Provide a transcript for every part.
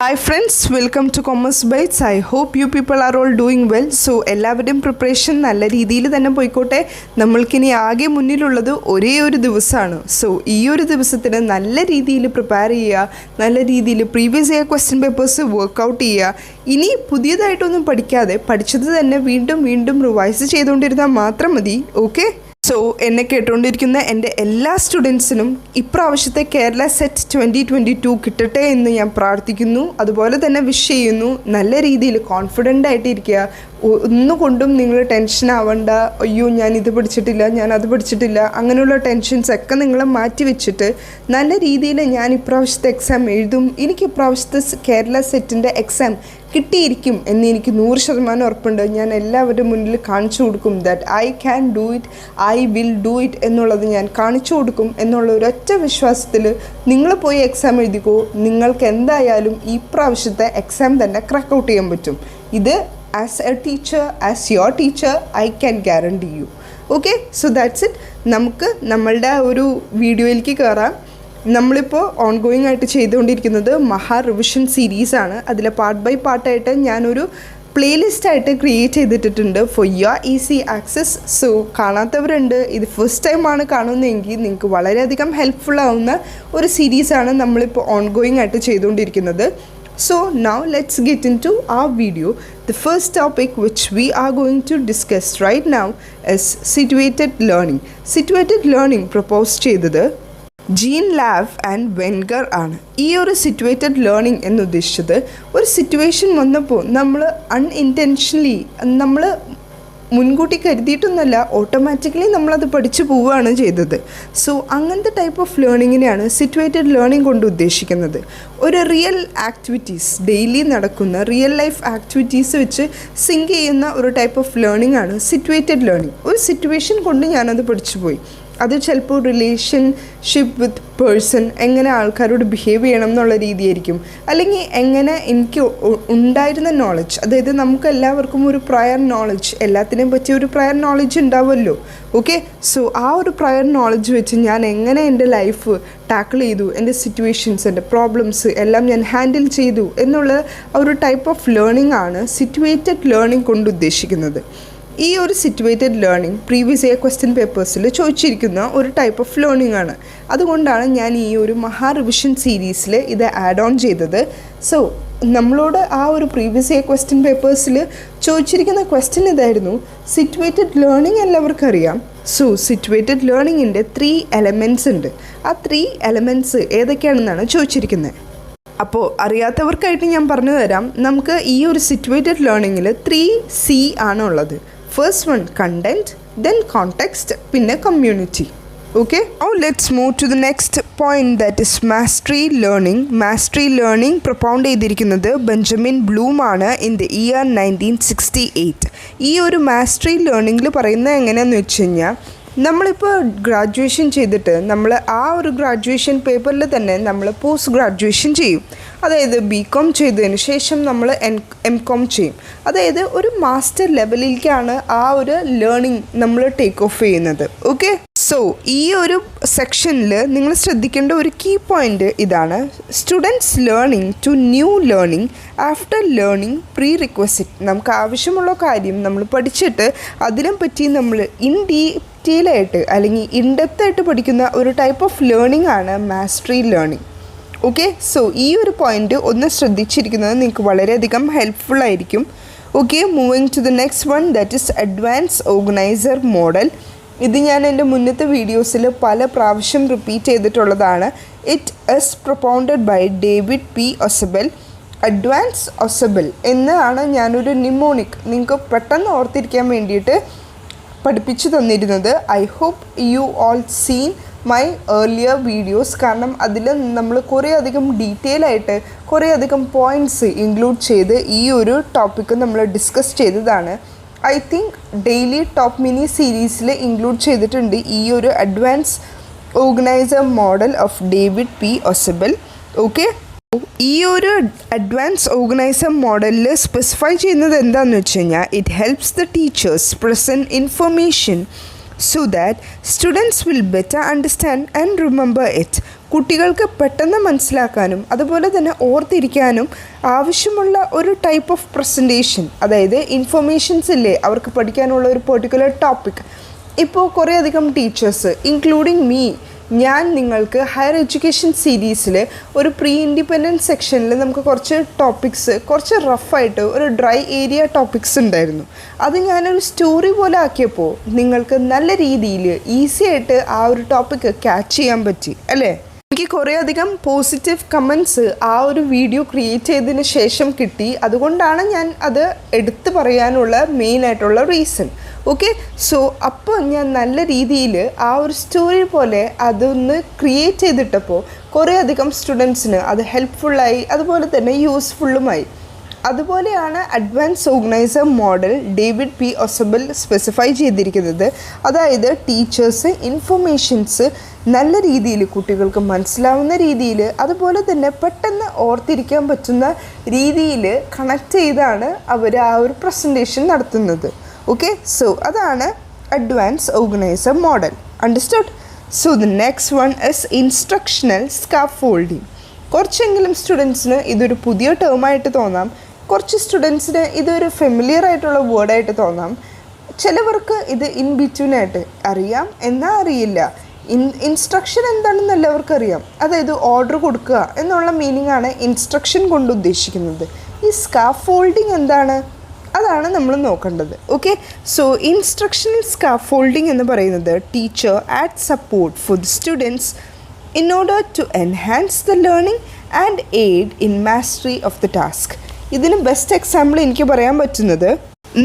Hi friends, welcome to Commerce Bites. I hope you people are all doing well. So എല്ലാവരുടെയും preparation നല്ല രീതിയിൽ തന്നെ പോയിക്കോട്ടെ. നമ്മൾക്കിനി ആകെ മുന്നിലുള്ളത് ഒരേ ഒരു ദിവസമാണ്. സോ ഈ ഒരു ദിവസത്തിന് നല്ല രീതിയിൽ പ്രിപ്പയർ ചെയ്യുക, നല്ല രീതിയിൽ previous year question papers work out ചെയ്യുക. ഇനി പുതിയതായിട്ടൊന്നും പഠിക്കാതെ പഠിച്ചത് തന്നെ വീണ്ടും വീണ്ടും റിവൈസ് ചെയ്തുകൊണ്ടിരുന്നാൽ മാത്രം മതി. ഓക്കെ, സോ എന്നെ കേട്ടുകൊണ്ടിരിക്കുന്ന എൻ്റെ എല്ലാ സ്റ്റുഡൻസിനും ഇപ്രാവശ്യത്തെ കേരള സെറ്റ് 2022 കിട്ടട്ടെ എന്ന് ഞാൻ പ്രാർത്ഥിക്കുന്നു. അതുപോലെ തന്നെ വിഷ് ചെയ്യുന്നു. നല്ല രീതിയിൽ കോൺഫിഡൻ്റ് ആയിട്ടിരിക്കുക. ഒന്നുകൊണ്ടും നിങ്ങൾ ടെൻഷൻ ആവണ്ട. അയ്യോ ഞാൻ ഇത് പഠിച്ചിട്ടില്ല, ഞാൻ അത് പഠിച്ചിട്ടില്ല, അങ്ങനെയുള്ള ടെൻഷൻസ് ഒക്കെ നിങ്ങൾ മാറ്റി വെച്ചിട്ട് നല്ല രീതിയിൽ ഞാൻ ഇപ്രാവശ്യത്തെ എക്സാം എഴുതും, എനിക്ക് ഇപ്രാവശ്യത്തെ കേരള സെറ്റിൻ്റെ എക്സാം കിട്ടിയിരിക്കും എന്ന് എനിക്ക് 100% ഉറപ്പുണ്ട്. ഞാൻ എല്ലാവരുടെ മുന്നിൽ കാണിച്ചു കൊടുക്കും. That I can do it, I will do it എന്നുള്ളത് ഞാൻ കാണിച്ചു കൊടുക്കും എന്നുള്ള ഒരൊറ്റ വിശ്വാസത്തിൽ നിങ്ങൾ പോയി എക്സാം എഴുതിക്കോ. നിങ്ങൾക്ക് എന്തായാലും ഈ പ്രാവശ്യത്തെ എക്സാം തന്നെ ക്രാക്ക് ഔട്ട് ചെയ്യാൻ പറ്റും. ഇത് as A teacher, as your teacher, I can guarantee U. Okay, so that's it. നമുക്ക് നമ്മളുടെ ഒരു വീഡിയോയിലേക്ക് കയറാം. നമ്മളിപ്പോൾ ഓൺഗോയിങ് ആയിട്ട് ചെയ്തുകൊണ്ടിരിക്കുന്നത് മഹാ റിവിഷൻ സീരീസാണ്. അതിലെ പാർട്ട് ബൈ പാർട്ടായിട്ട് ഞാനൊരു പ്ലേലിസ്റ്റായിട്ട് ക്രിയേറ്റ് ചെയ്തിട്ടുണ്ട് for your easy access. So കാണാത്തവരുണ്ട്, ഇത് ഫസ്റ്റ് ടൈമാണ് കാണുന്നതെങ്കിൽ നിങ്ങൾക്ക് വളരെയധികം ഹെൽപ്ഫുൾ ആവുന്ന ഒരു സീരീസാണ് നമ്മളിപ്പോൾ ഓൺഗോയിങ് ആയിട്ട് ചെയ്തുകൊണ്ടിരിക്കുന്നത്. So now let's get into our video. The first topic which we are going to discuss right now is situated learning. Situated learning propose ചെയ്തത് ജീൻ ലാവ് ആൻഡ് വെൻഗർ ആണ്. ഈ ഒരു സിറ്റുവേറ്റഡ് ലേണിംഗ് എന്നുദ്ദേശിച്ചത് ഒരു സിറ്റുവേഷൻ വന്നപ്പോൾ നമ്മൾ unintentionally നമ്മൾ മുൻകൂട്ടി കരുതിയിട്ടൊന്നുമല്ല, automatically നമ്മളത് പഠിച്ചു പോവുകയാണ് ചെയ്തത്. സോ അങ്ങനത്തെ ടൈപ്പ് ഓഫ് ലേണിങ്ങിനെയാണ് സിറ്റുവേറ്റഡ് ലേണിംഗ് കൊണ്ട് ഉദ്ദേശിക്കുന്നത്. ഒരു റിയൽ ആക്ടിവിറ്റീസ്, ഡെയിലി നടക്കുന്ന റിയൽ ലൈഫ് ആക്ടിവിറ്റീസ് വെച്ച് സിങ്ക് ചെയ്യുന്ന ഒരു ടൈപ്പ് ഓഫ് ലേണിംഗ് ആണ് സിറ്റുവേറ്റഡ് ലേണിംഗ്. ഒരു സിറ്റുവേഷൻ കൊണ്ട് ഞാനത് പഠിച്ചു പോയി. അത് ചിലപ്പോൾ റിലേഷൻഷിപ്പ് വിത്ത് പേഴ്സൺ, എങ്ങനെ ആൾക്കാരോട് ബിഹേവ് ചെയ്യണം എന്നുള്ള രീതിയായിരിക്കും, അല്ലെങ്കിൽ എങ്ങനെ എനിക്ക് ഉണ്ടായിരുന്ന നോളജ്, അതായത് നമുക്ക് എല്ലാവർക്കും ഒരു പ്രയർ നോളജ്, എല്ലാത്തിനെയും പറ്റി ഒരു പ്രയർ നോളജ് ഉണ്ടാവുമല്ലോ. ഓക്കെ, സോ ആ ഒരു പ്രയർ നോളജ് വെച്ച് ഞാൻ എങ്ങനെ എൻ്റെ ലൈഫ് ടാക്കിൾ ചെയ്തു, എൻ്റെ സിറ്റുവേഷൻസ്, എൻ്റെ പ്രോബ്ലംസ് എല്ലാം ഞാൻ ഹാൻഡിൽ ചെയ്തു എന്നുള്ള ഒരു ടൈപ്പ് ഓഫ് ലേണിംഗ് ആണ് സിറ്റുവേറ്റഡ് ലേണിംഗ് കൊണ്ട് ഉദ്ദേശിക്കുന്നത്. ഈ ഒരു situated learning previous year question പേപ്പേഴ്സിൽ ചോദിച്ചിരിക്കുന്ന ഒരു ടൈപ്പ് ഓഫ് ലേണിംഗ് ആണ്. അതുകൊണ്ടാണ് ഞാൻ ഈ ഒരു മഹാ റിവിഷൻ സീരീസിൽ ഇത് ആഡ് ഓൺ ചെയ്തത്. സോ നമ്മളോട് ആ ഒരു പ്രീവിയസ് ഇയർ ക്വസ്റ്റ്യൻ പേപ്പേഴ്സിൽ ചോദിച്ചിരിക്കുന്ന ക്വസ്റ്റ്യൻ ഇതായിരുന്നു. സിറ്റുവേറ്റഡ് ലേണിംഗ് എല്ലാവർക്കും അറിയാം. സോ സിറ്റുവേറ്റഡ് ലേണിങ്ങിൻ്റെ 3 എലമെൻറ്റ്സ് ഉണ്ട്. ആ 3 എലമെൻറ്റ്സ് ഏതൊക്കെയാണെന്നാണ് ചോദിച്ചിരിക്കുന്നത്. അപ്പോൾ അറിയാത്തവർക്കായിട്ട് ഞാൻ പറഞ്ഞു തരാം. നമുക്ക് ഈ ഒരു സിറ്റുവേറ്റഡ് ലേണിങ്ങിൽ 3C ആണുള്ളത്. First one content, then context, പിന്നെ community. Okay, now let's move to the next point, that is mastery learning. mastery learning പ്രൊപ്പൗണ്ട് ചെയ്തിരിക്കുന്നത് ബെഞ്ചമിൻ ബ്ലൂം ആണ് ഇൻ ദ ഇയർ 1968. ഈ ഒരു മാസ്റ്ററി ലേണിങ്ങിൽ പറയുന്നത് എങ്ങനെയാണെന്ന് വെച്ച് കഴിഞ്ഞാൽ, നമ്മളിപ്പോൾ ഗ്രാജുവേഷൻ ചെയ്തിട്ട് നമ്മൾ ആ ഒരു ഗ്രാജുവേഷൻ പേപ്പറിൽ തന്നെ നമ്മൾ പോസ്റ്റ് ഗ്രാജുവേഷൻ ചെയ്യും. അതായത് BCom ചെയ്തതിന് ശേഷം നമ്മൾ MCom ചെയ്യും. അതായത് ഒരു മാസ്റ്റർ ലെവലിലേക്കാണ് ആ ഒരു ലേണിംഗ് നമ്മൾ ടേക്ക് ഓഫ് ചെയ്യുന്നത്. ഓക്കെ, സോ ഈ ഒരു സെക്ഷനിൽ നിങ്ങൾ ശ്രദ്ധിക്കേണ്ട ഒരു കീ പോയിൻ്റ് ഇതാണ്. Students learning to new learning after learning prerequisite. നമുക്ക് ആവശ്യമുള്ള കാര്യം നമ്മൾ പഠിച്ചിട്ട് അതിനെപ്പറ്റി നമ്മൾ ഡീറ്റെയിലായിട്ട് അല്ലെങ്കിൽ ഇൻഡെപ്തായിട്ട് പഠിക്കുന്ന ഒരു ടൈപ്പ് ഓഫ് ലേണിംഗ് ആണ് മാസ്റ്ററി ലേണിംഗ്. ഓക്കെ, സോ ഈ ഒരു പോയിൻ്റ് ഒന്ന് ശ്രദ്ധിച്ചിരിക്കുന്നത് നിങ്ങൾക്ക് വളരെയധികം ഹെൽപ്ഫുൾ ആയിരിക്കും. Okay, moving to the next one, that is advance organiser model. ഇത് ഞാൻ എൻ്റെ മുന്നത്തെ വീഡിയോസിൽ പല പ്രാവശ്യം റിപ്പീറ്റ് ചെയ്തിട്ടുള്ളതാണ്. It is propounded by David P Ausubel. Advance Ausubel എന്നാണ് ഞാനൊരു നിമോണിക് നിങ്ങൾക്ക് പെട്ടെന്ന് ഓർത്തിരിക്കാൻ വേണ്ടിയിട്ട് പഠിപ്പിച്ചു തന്നിരുന്നത്. I hope you all seen my earlier videos. കാരണം അതിൽ നമ്മൾ കുറേ അധികം ഡീറ്റെയിൽ ആയിട്ട് കുറേ അധികം പോയിൻറ്റ്സ് ഇൻക്ലൂഡ് ചെയ്ത് ഈ ഒരു ടോപ്പിക്ക് നമ്മൾ ഡിസ്കസ് ചെയ്തതാണ്. I think daily top mini സീരീസിൽ ഇൻക്ലൂഡ് ചെയ്തിട്ടുണ്ട് ഈ ഒരു advance organiser model of David P Ausubel. Okay, ഈ ഒരു അഡ്വാൻസ് ഓർഗനൈസർ മോഡലിൽ സ്പെസിഫൈ ചെയ്യുന്നത് എന്താണെന്ന് വെച്ച് കഴിഞ്ഞാൽ, it helps the teachers present information so that students will better understand and remember it. കുട്ടികൾക്ക് പെട്ടെന്ന് മനസ്സിലാക്കാനും അതുപോലെ തന്നെ ഓർത്തിരിക്കാനും ആവശ്യമുള്ള ഒരു ടൈപ്പ് ഓഫ് പ്രസൻറ്റേഷൻ, അതായത് ഇൻഫർമേഷൻസ് ഇല്ലേ അവർക്ക് പഠിക്കാനുള്ള ഒരു പെർട്ടിക്കുലർ ടോപ്പിക്. ഇപ്പോൾ കുറേയധികം ടീച്ചേഴ്സ് ഇൻക്ലൂഡിങ് മീ, ഞാൻ നിങ്ങൾക്ക് ഹയർ എഡ്യൂക്കേഷൻ സീരീസിൽ ഒരു പ്രീ ഇൻഡിപെൻഡൻസ് സെക്ഷനിൽ നമുക്ക് കുറച്ച് ടോപ്പിക്സ് കുറച്ച് റഫായിട്ട് ഒരു ഡ്രൈ ഏരിയ ടോപ്പിക്സ് ഉണ്ടായിരുന്നു. അത് ഞാനൊരു സ്റ്റോറി പോലെ ആക്കിയപ്പോൾ നിങ്ങൾക്ക് നല്ല രീതിയിൽ ഈസി ആയിട്ട് ആ ഒരു ടോപ്പിക്ക് ക്യാച്ച് ചെയ്യാൻ പറ്റി അല്ലേ? എനിക്ക് കുറേയധികം പോസിറ്റീവ് കമൻറ്റ്സ് ആ ഒരു വീഡിയോ ക്രിയേറ്റ് ചെയ്തതിന് ശേഷം കിട്ടി. അതുകൊണ്ടാണ് ഞാൻ അത് എടുത്തു പറയാനുള്ള മെയിനായിട്ടുള്ള റീസൺ. ഓക്കെ, സോ അപ്പോൾ ഞാൻ നല്ല രീതിയിൽ ആ ഒരു സ്റ്റോറി പോലെ അതൊന്ന് ക്രിയേറ്റ് ചെയ്തിട്ടപ്പോൾ കുറേയധികം സ്റ്റുഡൻസിന് അത് ഹെൽപ്ഫുള്ളായി, അതുപോലെ തന്നെ യൂസ്ഫുള്ളുമായി. അതുപോലെയാണ് advance organiser model David P Ausubel specify ചെയ്തിരിക്കുന്നത്. അതായത് ടീച്ചേഴ്സ് ഇൻഫർമേഷൻസ് നല്ല രീതിയിൽ കുട്ടികൾക്ക് മനസ്സിലാവുന്ന രീതിയിൽ, അതുപോലെ തന്നെ പെട്ടെന്ന് ഓർത്തിരിക്കാൻ പറ്റുന്ന രീതിയിൽ കണക്ട് ചെയ്താണ് അവർ ആ ഒരു പ്രസൻറ്റേഷൻ നടത്തുന്നത്. ഓക്കെ, സോ അതാണ് advance organiser model. Understood? So the next one is instructional scaffolding. കുറച്ചെങ്കിലും സ്റ്റുഡൻസിന് ഇതൊരു പുതിയ ടേമായിട്ട് തോന്നാം, കുറച്ച് സ്റ്റുഡൻസിന് ഇതൊരു ഫെമിലിയർ ആയിട്ടുള്ള വേർഡായിട്ട് തോന്നാം, ചിലവർക്ക് ഇത് ഇൻ ബിറ്റ്വീനായിട്ട് അറിയാം എന്നാൽ അറിയില്ല. ഇൻസ്ട്രക്ഷൻ എന്താണെന്ന് എല്ലാവർക്കും അറിയാം, അതായത് ഓർഡർ കൊടുക്കുക എന്നുള്ള മീനിങ് ആണ് ഇൻസ്ട്രക്ഷൻ കൊണ്ട് ഉദ്ദേശിക്കുന്നത്. ഈ സ്കാഫോൾഡിങ് എന്താണ്, അതാണ് നമ്മൾ നോക്കേണ്ടത്. ഓക്കെ, സോ ഇൻസ്ട്രക്ഷണൽ സ്കാഫോൾഡിങ് എന്ന് പറയുന്നത് teacher add support for the students in order to enhance the learning and aid in mastery of the task. ഇതിന് ബെസ്റ്റ് എക്സാമ്പിൾ എനിക്ക് പറയാൻ പറ്റുന്നത്,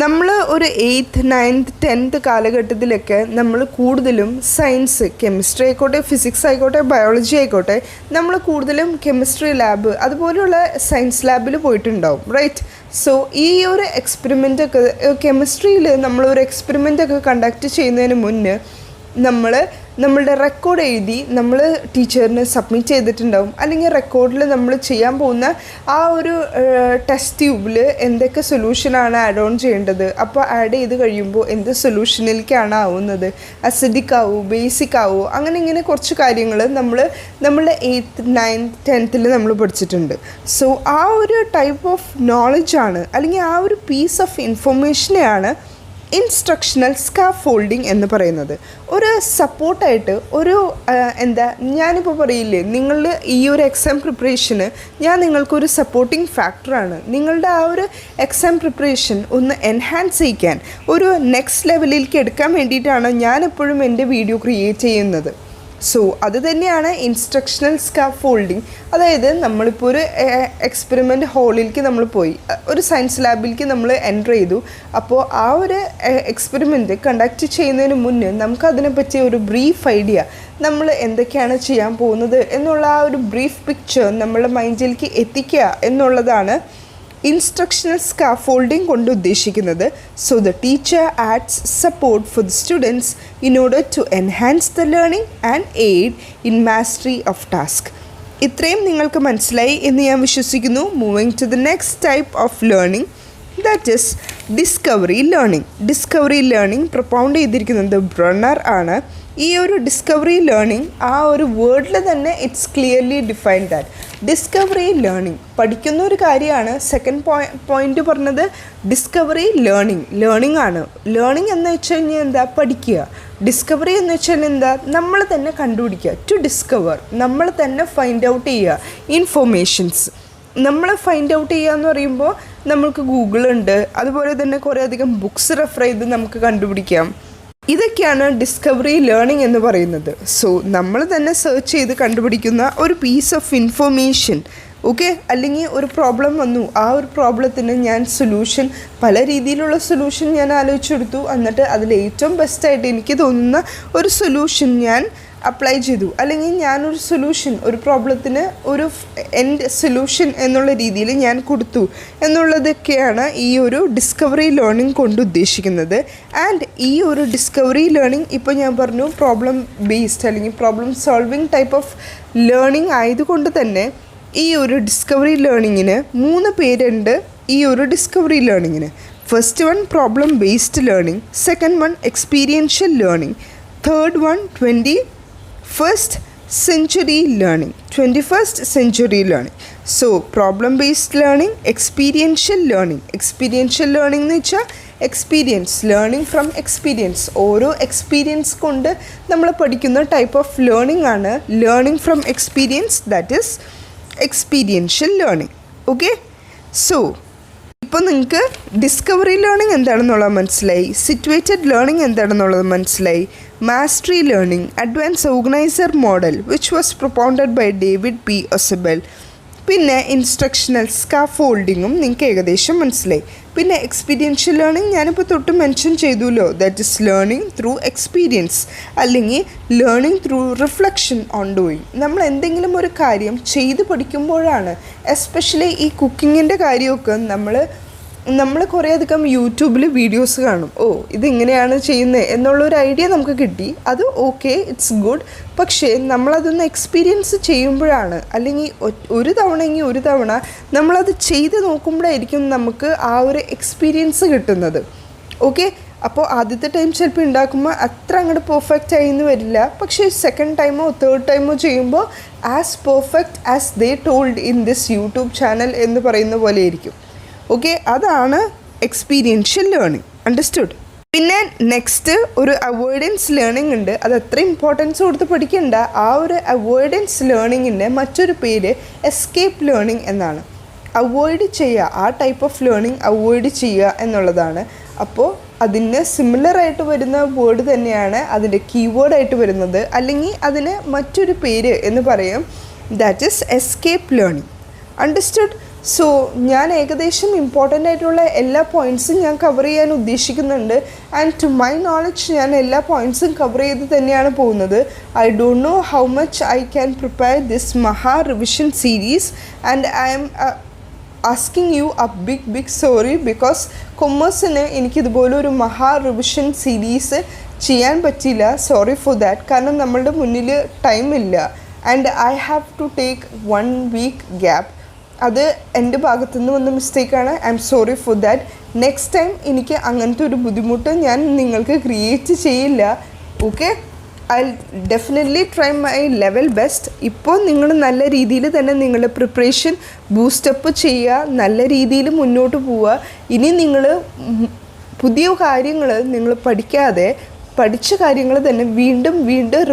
നമ്മൾ ഒരു 8th 9th 10th കാലഘട്ടത്തിലൊക്കെ നമ്മൾ കൂടുതലും സയൻസ്, കെമിസ്ട്രി ആയിക്കോട്ടെ, ഫിസിക്സ് ആയിക്കോട്ടെ, ബയോളജി ആയിക്കോട്ടെ, നമ്മൾ കൂടുതലും കെമിസ്ട്രി ലാബ് അതുപോലെയുള്ള സയൻസ് ലാബിൽ പോയിട്ടുണ്ടാവും, റൈറ്റ്? സോ ഈ ഒരു എക്സ്പെരിമെൻ്റൊക്കെ കെമിസ്ട്രിയിൽ നമ്മളൊരു എക്സ്പെരിമെൻ്റൊക്കെ കണ്ടക്ട് ചെയ്യുന്നതിന് മുന്നേ നമ്മളുടെ റെക്കോർഡ് എഴുതി നമ്മൾ ടീച്ചറിന് സബ്മിറ്റ് ചെയ്തിട്ടുണ്ടാവും. അല്ലെങ്കിൽ റെക്കോർഡിൽ നമ്മൾ ചെയ്യാൻ പോകുന്ന ആ ഒരു ടെസ്റ്റ് ട്യൂബിൽ എന്തൊക്കെ സൊല്യൂഷനാണ് ആഡ് ഓൺ ചെയ്യേണ്ടത്, അപ്പോൾ ആഡ് ചെയ്ത് കഴിയുമ്പോൾ എന്ത് സൊല്യൂഷനിലേക്കാണ് ആവുന്നത്, അസിഡിക് ആവോ, ബേസിക് ആവോ, അങ്ങനെ ഇങ്ങനെ കുറച്ച് കാര്യങ്ങൾ നമ്മളുടെ 8th 9th 10th നമ്മൾ പഠിച്ചിട്ടുണ്ട്. സോ ആ ഒരു ടൈപ്പ് ഓഫ് നോളജാണ്, അല്ലെങ്കിൽ ആ ഒരു പീസ് ഓഫ് ഇൻഫർമേഷനെയാണ് ഇൻസ്ട്രക്ഷണൽ സ്കാഫോൾഡിങ് എന്ന് പറയുന്നത്. ഒരു സപ്പോർട്ടായിട്ട് ഒരു ഞാനിപ്പോൾ പറയില്ലേ, നിങ്ങളുടെ ഈ ഒരു എക്സാം പ്രിപ്പറേഷന് ഞാൻ നിങ്ങൾക്കൊരു സപ്പോർട്ടിങ് ഫാക്ടറാണ്. നിങ്ങളുടെ ആ ഒരു എക്സാം പ്രിപ്പറേഷൻ ഒന്ന് എൻഹാൻസ് ചെയ്യിക്കാൻ, ഒരു നെക്സ്റ്റ് ലെവലിലേക്ക് എടുക്കാൻ വേണ്ടിയിട്ടാണ് ഞാനെപ്പോഴും എൻ്റെ വീഡിയോ ക്രിയേറ്റ് ചെയ്യുന്നത്. സോ അത് തന്നെയാണ് ഇൻസ്ട്രക്ഷണൽ സ്കാഫോൾഡിങ്. അതായത് നമ്മളിപ്പോൾ ഒരു എക്സ്പെരിമെൻ്റ് ഹാളിലേക്ക് നമ്മൾ പോയി, ഒരു സയൻസ് ലാബിലേക്ക് നമ്മൾ എൻ്റർ ചെയ്തു. അപ്പോൾ ആ ഒരു എക്സ്പെരിമെൻറ്റ് കണ്ടക്ട് ചെയ്യുന്നതിന് മുന്നേ നമുക്കതിനെപ്പറ്റി ഒരു ബ്രീഫ് ഐഡിയ, നമ്മൾ എന്തൊക്കെയാണ് ചെയ്യാൻ പോകുന്നത് എന്നുള്ള ആ ഒരു ബ്രീഫ് പിക്ചർ നമ്മളുടെ മൈൻഡിലേക്ക് എത്തിക്കുക എന്നുള്ളതാണ് ഇൻസ്ട്രക്ഷണൽ സ്കാഫോൾഡിംഗ് കൊണ്ട് ഉദ്ദേശിക്കുന്നത്. So the teacher adds support for the students in order to enhance the learning and aid in mastery of task. ഇത്രയും നിങ്ങൾക്ക് മനസ്സിലായി എന്ന് ഞാൻ വിശ്വസിക്കുന്നു. Moving to the next type of learning, that is discovery learning. Discovery learning propound ചെയ്തിരിക്കുന്നത് Bruner ആണ്. ഈ ഒരു ഡിസ്കവറി ലേണിംഗ് ആ ഒരു വേർഡിൽ തന്നെ it's clearly defined that discovery learning പഠിക്കുന്ന ഒരു കാര്യമാണ്. സെക്കൻഡ് പോയിന്റ് പറഞ്ഞത് ഡിസ്കവറി ലേണിംഗ് ആണ്. ലേണിംഗ് എന്ന് വെച്ച് കഴിഞ്ഞാൽ എന്താ, പഠിക്കുക. ഡിസ്കവറി എന്ന് വെച്ചാൽ എന്താ, നമ്മൾ തന്നെ കണ്ടുപിടിക്കുക. ടു ഡിസ്കവർ, നമ്മൾ തന്നെ ഫൈൻഡ് ഔട്ട് ചെയ്യുക ഇൻഫോർമേഷൻസ്. നമ്മൾ ഫൈൻഡ് ഔട്ട് ചെയ്യുക എന്ന് പറയുമ്പോൾ നമ്മൾക്ക് ഗൂഗിളുണ്ട്, അതുപോലെ തന്നെ കുറേ അധികം ബുക്സ് റെഫർ ചെയ്ത് നമുക്ക് കണ്ടുപിടിക്കാം. ഇതൊക്കെയാണ് ഡിസ്കവറി ലേണിംഗ് എന്ന് പറയുന്നത്. സോ നമ്മൾ തന്നെ സെർച്ച് ചെയ്ത് കണ്ടുപിടിക്കുന്ന ഒരു പീസ് ഓഫ് ഇൻഫർമേഷൻ. ഓക്കെ, അല്ലെങ്കിൽ ഒരു പ്രോബ്ലം വന്നു, ആ ഒരു പ്രോബ്ലത്തിന് ഞാൻ സൊല്യൂഷൻ, പല രീതിയിലുള്ള സൊല്യൂഷൻ ഞാൻ ആലോചിച്ചെടുത്തു, എന്നിട്ട് അതിൽ ഏറ്റവും ബെസ്റ്റായിട്ട് എനിക്ക് തോന്നുന്ന ഒരു സൊല്യൂഷൻ ഞാൻ അപ്ലൈ ചെയ്തു, അല്ലെങ്കിൽ ഞാനൊരു സൊല്യൂഷൻ, ഒരു പ്രോബ്ലത്തിന് ഒരു എൻഡ് സൊല്യൂഷൻ എന്നുള്ള രീതിയിൽ ഞാൻ കൊടുത്തു എന്നുള്ളതൊക്കെയാണ് ഈ ഒരു ഡിസ്കവറി ലേണിംഗ് കൊണ്ട് ഉദ്ദേശിക്കുന്നത്. ആൻഡ് ഈ ഒരു ഡിസ്കവറി ലേണിംഗ് ഇപ്പോൾ ഞാൻ പറഞ്ഞു പ്രോബ്ലം ബേസ്ഡ് അല്ലെങ്കിൽ problem solving type of learning ആയതുകൊണ്ട് തന്നെ ഈ ഒരു ഡിസ്കവറി ലേണിങ്ങിന് 3 പേരുണ്ട്. ഈ ഒരു discovery ലേണിങ്ങിന് First one, problem based learning. Second one, experiential learning. Third one, 21st century learning. 21st century learning. So problem based learning, experiential learning. Experiential learning എന്ന് വെച്ചാൽ experience, learning from experience. ഓരോ experience കൊണ്ട് നമ്മൾ പഠിക്കുന്ന type of learning ആണ് learning from experience, that is experiential learning. Okay, so ഇപ്പോൾ നിങ്ങൾക്ക് discovery learning എന്താണെന്നുള്ളത് മനസ്സിലായി, സിറ്റുവേറ്റഡ് ലേണിംഗ് എന്താണെന്നുള്ളത് മനസ്സിലായി, mastery learning, advance organiser model which was propounded by David P Ausubel, പിന്നെ ഇൻസ്ട്രക്ഷണൽ സ്കാഫോൾഡിങ്ങും നിങ്ങൾക്ക് ഏകദേശം മനസ്സിലായി. പിന്നെ എക്സ്പീരിയൻഷ്യൽ ലേണിംഗ് ഞാനിപ്പോൾ തൊട്ട് മെൻഷൻ ചെയ്തുല്ലോ, that is learning through experience അല്ലെങ്കിൽ learning through reflection on doing. നമ്മൾ എന്തെങ്കിലും ഒരു കാര്യം ചെയ്ത് പഠിക്കുമ്പോഴാണ്, എസ്പെഷ്യലി ഈ കുക്കിങ്ങിൻ്റെ കാര്യമൊക്കെ നമ്മൾ കുറേ അധികം യൂട്യൂബിൽ വീഡിയോസ് കാണും. ഓ, ഇതിങ്ങനെയാണ് ചെയ്യുന്നത് എന്നുള്ളൊരു ഐഡിയ നമുക്ക് കിട്ടി, അത് ഓക്കെ, ഇറ്റ്സ് ഗുഡ്. പക്ഷേ നമ്മളതൊന്ന് എക്സ്പീരിയൻസ് ചെയ്യുമ്പോഴാണ്, അല്ലെങ്കിൽ ഒരു തവണ നമ്മളത് ചെയ്ത് നോക്കുമ്പോഴായിരിക്കും നമുക്ക് ആ ഒരു എക്സ്പീരിയൻസ് കിട്ടുന്നത്. ഓക്കെ, അപ്പോൾ ആദ്യത്തെ ടൈം ചിലപ്പോൾ ഉണ്ടാക്കുമ്പോൾ അത്ര അങ്ങോട്ട് പെർഫെക്റ്റ് ആയിന്ന് വരില്ല, പക്ഷേ സെക്കൻഡ് ടൈമോ തേർഡ് ടൈമോ ചെയ്യുമ്പോൾ as perfect as they told in this YouTube channel എന്ന് പറയുന്ന പോലെ ആയിരിക്കും. ഓക്കെ, അതാണ് എക്സ്പീരിയൻഷ്യൽ ലേണിംഗ്. അണ്ടർസ്റ്റുഡ്? പിന്നെ നെക്സ്റ്റ് ഒരു അവോയ്ഡൻസ് ലേണിംഗ് ഉണ്ട്. അത് അത്ര ഇമ്പോർട്ടൻസ് കൊടുത്ത് പഠിക്കേണ്ട. ആ ഒരു അവോയ്ഡൻസ് ലേണിങ്ങിൻ്റെ മറ്റൊരു പേര് എസ്കേപ്പ് ലേണിംഗ് എന്നാണ്. അവോയ്ഡ് ചെയ്യുക, ആ ടൈപ്പ് ഓഫ് ലേണിംഗ് അവോയ്ഡ് ചെയ്യുക എന്നുള്ളതാണ്. അപ്പോൾ അതിന് സിമിലറായിട്ട് വരുന്ന വേർഡ് തന്നെയാണ് അതിൻ്റെ കീവേഡായിട്ട് വരുന്നത്, അല്ലെങ്കിൽ അതിന് മറ്റൊരു പേര് എന്ന് പറയും, that is escape learning. Understood? So ഞാൻ ഏകദേശം ഇമ്പോർട്ടൻ്റ് ആയിട്ടുള്ള എല്ലാ പോയിൻറ്റ്സും ഞാൻ കവർ ചെയ്യാൻ ഉദ്ദേശിക്കുന്നുണ്ട്. ആൻഡ് ടു മൈ നോളജ് ഞാൻ എല്ലാ പോയിൻറ്റ്സും കവർ ചെയ്ത് തന്നെയാണ് പോകുന്നത്. I don't know how much I can prepare this മഹാ revision series and I am asking you a big sorry, because കൊമേഴ്സിന് എനിക്കിതുപോലെ ഒരു മഹാ റിവിഷൻ സീരീസ് ചെയ്യാൻ പറ്റിയില്ല. Sorry for that. കാരണം നമ്മളുടെ മുന്നിൽ ടൈമില്ല and I have to take 1 week gap. അത് എൻ്റെ ഭാഗത്തു നിന്ന് വന്ന മിസ്റ്റേക്കാണ്. I am sorry for that. Next time എനിക്ക് അങ്ങനത്തെ ഒരു ബുദ്ധിമുട്ട് ഞാൻ നിങ്ങൾക്ക് ക്രിയേറ്റ് ചെയ്യില്ല. Okay, I definitely try my level best. ഇപ്പോൾ നിങ്ങൾ നല്ല രീതിയിൽ തന്നെ നിങ്ങളുടെ പ്രിപ്പറേഷൻ ബൂസ്റ്റപ്പ് ചെയ്യുക, നല്ല രീതിയിൽ മുന്നോട്ട് പോവുക. ഇനി നിങ്ങൾ പുതിയ കാര്യങ്ങൾ നിങ്ങൾ പഠിക്കാതെ പഠിച്ച കാര്യങ്ങൾ തന്നെ വീണ്ടും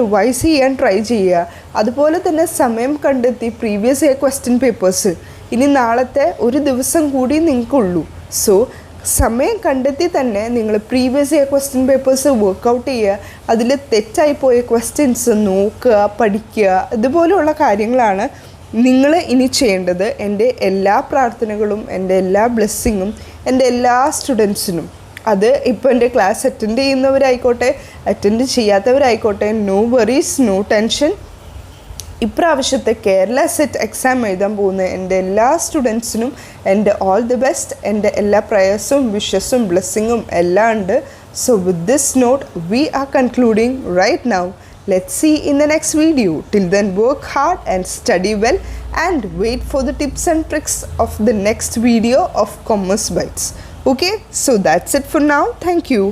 റിവൈസ് ചെയ്യാൻ ട്രൈ ചെയ്യുക. അതുപോലെ തന്നെ സമയം കണ്ടെത്തി പ്രീവിയസ് ഇയർ ക്വസ്റ്റ്യൻ പേപ്പേഴ്സ്, ഇനി നാളത്തെ ഒരു ദിവസം കൂടി നിങ്ങൾക്കുള്ളൂ. സോ സമയം കണ്ടെത്തി തന്നെ നിങ്ങൾ previous year question papers work out ചെയ്യുക. അതിൽ തെറ്റായിപ്പോയ ക്വസ്റ്റ്യൻസ് നോക്കുക, പഠിക്കുക. ഇതുപോലെയുള്ള കാര്യങ്ങളാണ് നിങ്ങൾ ഇനി ചെയ്യേണ്ടത്. എൻ്റെ എല്ലാ പ്രാർത്ഥനകളും എൻ്റെ എല്ലാ ബ്ലെസ്സിങ്ങും എൻ്റെ എല്ലാ സ്റ്റുഡൻസിനും, അത് ഇപ്പോൾ എൻ്റെ ക്ലാസ് അറ്റൻഡ് ചെയ്യുന്നവരായിക്കോട്ടെ അറ്റൻഡ് ചെയ്യാത്തവരായിക്കോട്ടെ, നോ വറീസ്, നോ ടെൻഷൻ. ഇപ്രാവശ്യത്തെ കേരള സെറ്റ് എക്സാം എഴുതാൻ പോകുന്ന എൻ്റെ എല്ലാ സ്റ്റുഡൻസിനും എൻ്റെ ഓൾ ദി ബെസ്റ്റ്. എൻ്റെ എല്ലാ പ്രയേഴ്സും വിഷസും ബ്ലെസ്സിങ്ങും എല്ലാം ഉണ്ട്. So with this note we are concluding right now. Let's see in the next video. Till then, work hard and study well and wait for the tips and tricks of the next video of Commerce Bytes. Okay, so that's it for now. Thank you.